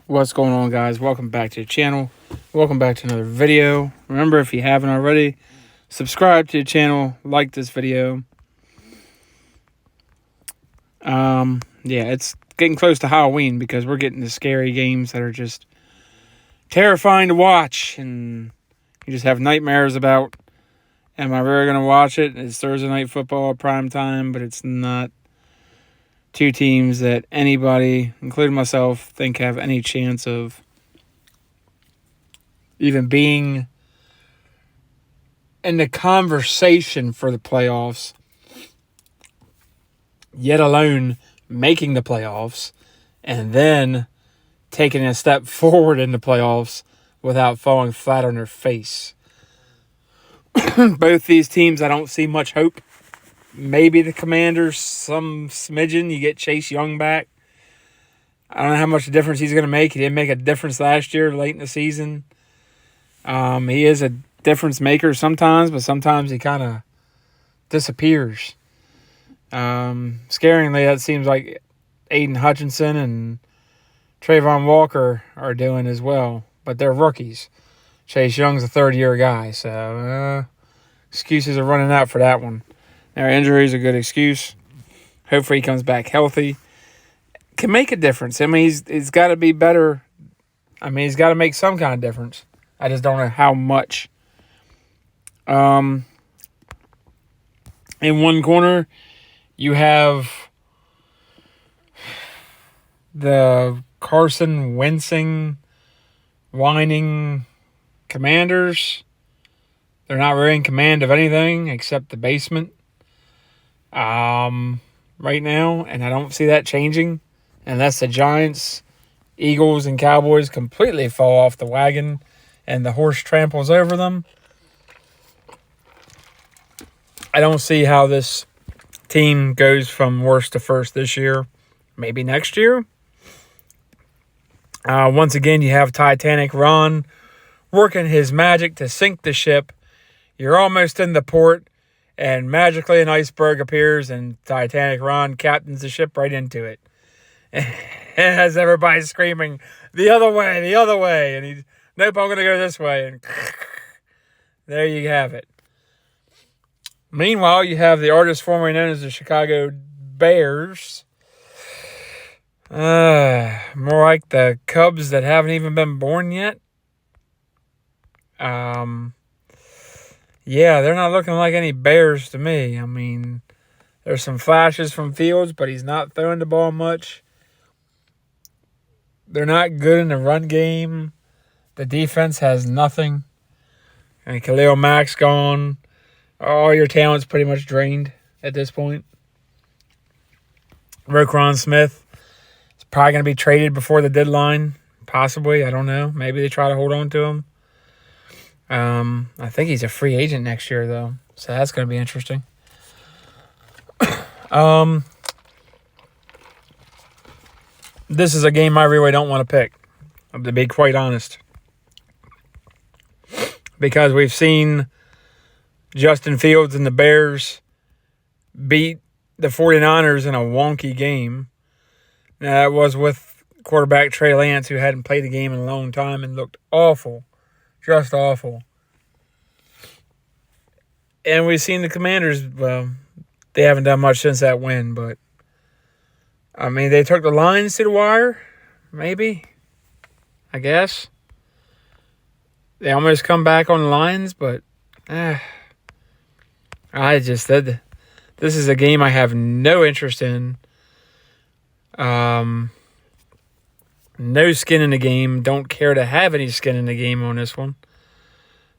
What's going on, guys? Welcome back to the channel. Welcome back to another video. Remember, if you haven't already, subscribe to the channel, like this video. Yeah, it's getting close to Halloween because we're getting the scary games that are just terrifying to watch, and you just have nightmares about, am I really going to watch it? It's Thursday night football, prime time, but it's not. Two teams that anybody, including myself, think have any chance of even being in the conversation for the playoffs, yet alone making the playoffs, and then taking a step forward in the playoffs without falling flat on their face. Both these teams, I don't see much hope. Maybe the Commanders, some smidgen. You get Chase Young back. I don't know how much difference he's going to make. He didn't make a difference last year, late in the season. He is a difference maker sometimes, but sometimes he kind of disappears. Scaringly, that seems like Aiden Hutchinson and Trayvon Walker are doing as well, but they're rookies. Chase Young's a third-year guy, so excuses are running out for that one. Now, injury is a good excuse. Hopefully he comes back healthy. Can make a difference. I mean, he's got to be better. I mean, he's got to make some kind of difference. I just don't know how much. In one corner, you have the Carson Wentzing, whining Commanders. They're not really in command of anything except the basement. Right now, and I don't see that changing unless the Giants, Eagles, and Cowboys completely fall off the wagon and the horse tramples over them. I don't see how this team goes from worst to first this year. Maybe next year. Once again, you have Titanic Ron working his magic to sink the ship. You're almost in the port, and magically an iceberg appears, and Titanic Ron captains the ship right into it. As everybody's screaming, the other way. And he's, nope, I'm going to go this way. And there you have it. Meanwhile, you have the artist formerly known as the Chicago Bears. More like the Cubs that haven't even been born yet. Yeah, they're not looking like any Bears to me. I mean, there's some flashes from Fields, but he's not throwing the ball much. They're not good in the run game. The defense has nothing. And Khalil Mack's gone. All your talent's pretty much drained at this point. Roquan Smith is probably going to be traded before the deadline. Possibly. I don't know. Maybe they try to hold on to him. I think he's a free agent next year, though. So that's going to be interesting. This is a game I really don't want to pick, to be quite honest. Because we've seen Justin Fields and the Bears beat the 49ers in a wonky game. Now, that was with quarterback Trey Lance, who hadn't played the game in a long time and looked awful. Just awful. And we've seen the Commanders, well, they haven't done much since that win, but I mean, they took the Lions to the wire, maybe, I guess. They almost come back on the Lions, but I just said this is a game I have no interest in. No skin in the game. Don't care to have any skin in the game on this one.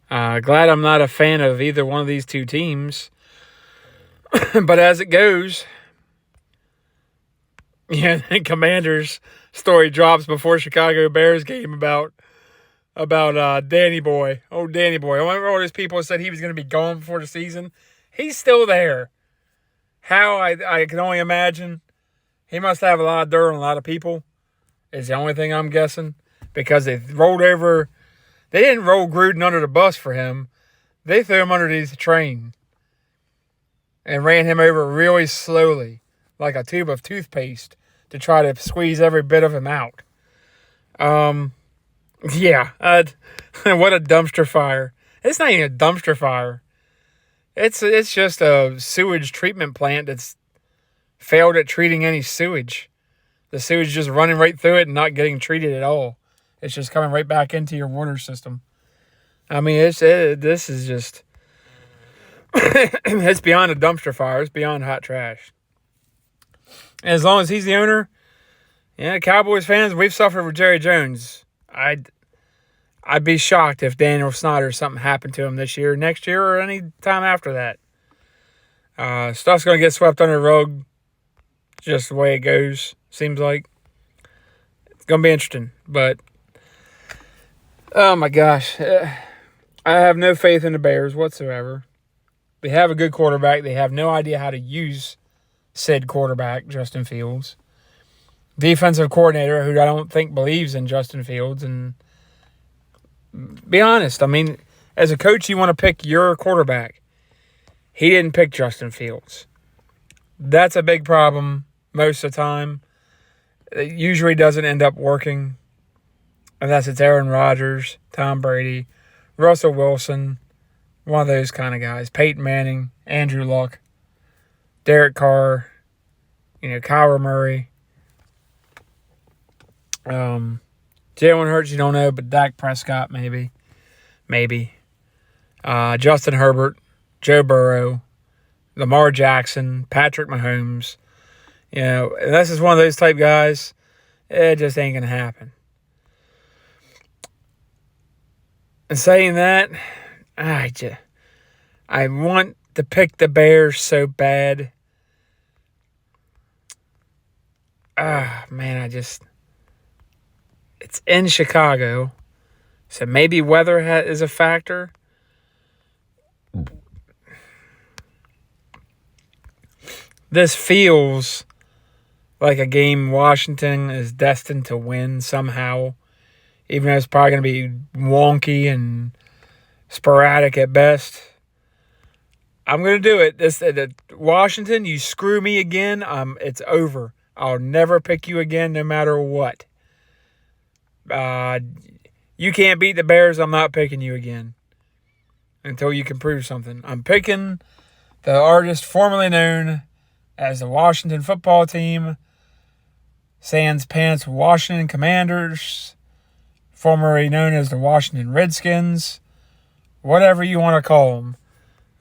Glad I'm not a fan of either one of these two teams. But as it goes, yeah, Commanders story drops before Chicago Bears game about Danny Boy. Oh, Danny Boy. I remember all these people said he was going to be gone before the season. He's still there. How, I can only imagine. He must have a lot of dirt on a lot of people. Is the only thing I'm guessing. Because they rolled over. They didn't roll Gruden under the bus for him. They threw him underneath the train. And ran him over really slowly. Like a tube of toothpaste. To try to squeeze every bit of him out. Yeah. What a dumpster fire. It's not even a dumpster fire. It's just a sewage treatment plant that's failed at treating any sewage. The sewage just running right through it and not getting treated at all. It's just coming right back into your water system. I mean, this is just it's beyond a dumpster fire. It's beyond hot trash. And as long as he's the owner, yeah, Cowboys fans, we've suffered with Jerry Jones. I'd be shocked if Daniel Snyder something happened to him this year, next year, or any time after that. Stuff's going to get swept under the rug, just the way it goes, seems like. It's going to be interesting, but oh my gosh. I have no faith in the Bears whatsoever. They have a good quarterback. They have no idea how to use said quarterback, Justin Fields. Defensive coordinator, who I don't think believes in Justin Fields. And be honest, I mean, as a coach, you want to pick your quarterback. He didn't pick Justin Fields. That's a big problem most of the time. It usually doesn't end up working. Unless it's Aaron Rodgers, Tom Brady, Russell Wilson, one of those kind of guys. Peyton Manning, Andrew Luck, Derek Carr, Kyler Murray. Jalen Hurts, you don't know, but Dak Prescott, maybe. Justin Herbert, Joe Burrow, Lamar Jackson, Patrick Mahomes. And this is one of those type guys. It just ain't going to happen. And saying that, I want to pick the Bears so bad. Man, it's in Chicago, so maybe weather is a factor. This feels like a game Washington is destined to win somehow, even though it's probably going to be wonky and sporadic at best. I'm going to do it. Washington, you screw me again, it's over. I'll never pick you again no matter what. You can't beat the Bears, I'm not picking you again until you can prove something. I'm picking the artist formerly known as the Washington football team, sans pants Washington Commanders, formerly known as the Washington Redskins, whatever you want to call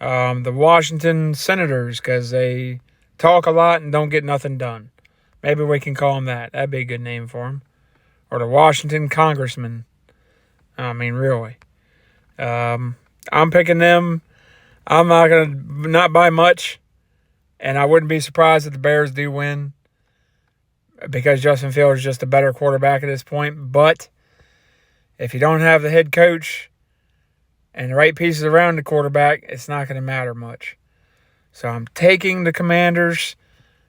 them. The Washington Senators, because they talk a lot and don't get nothing done. Maybe we can call them that. That'd be a good name for them. Or the Washington Congressman. I mean, really. I'm picking them. I'm not going to not buy much. And I wouldn't be surprised if the Bears do win. Because Justin Fields is just a better quarterback at this point. But if you don't have the head coach and the right pieces around the quarterback, it's not going to matter much. So I'm taking the Commanders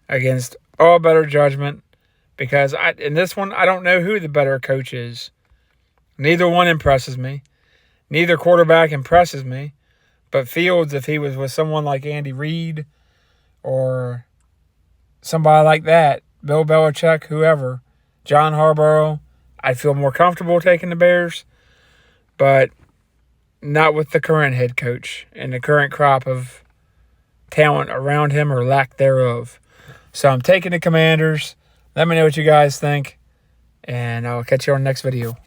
against all better judgment. Because in this one, I don't know who the better coach is. Neither one impresses me. Neither quarterback impresses me. But Fields, if he was with someone like Andy Reid or somebody like that, Bill Belichick, whoever, John Harbaugh, I'd feel more comfortable taking the Bears. But not with the current head coach and the current crop of talent around him or lack thereof. So I'm taking the Commanders. Let me know what you guys think, and I'll catch you on the next video.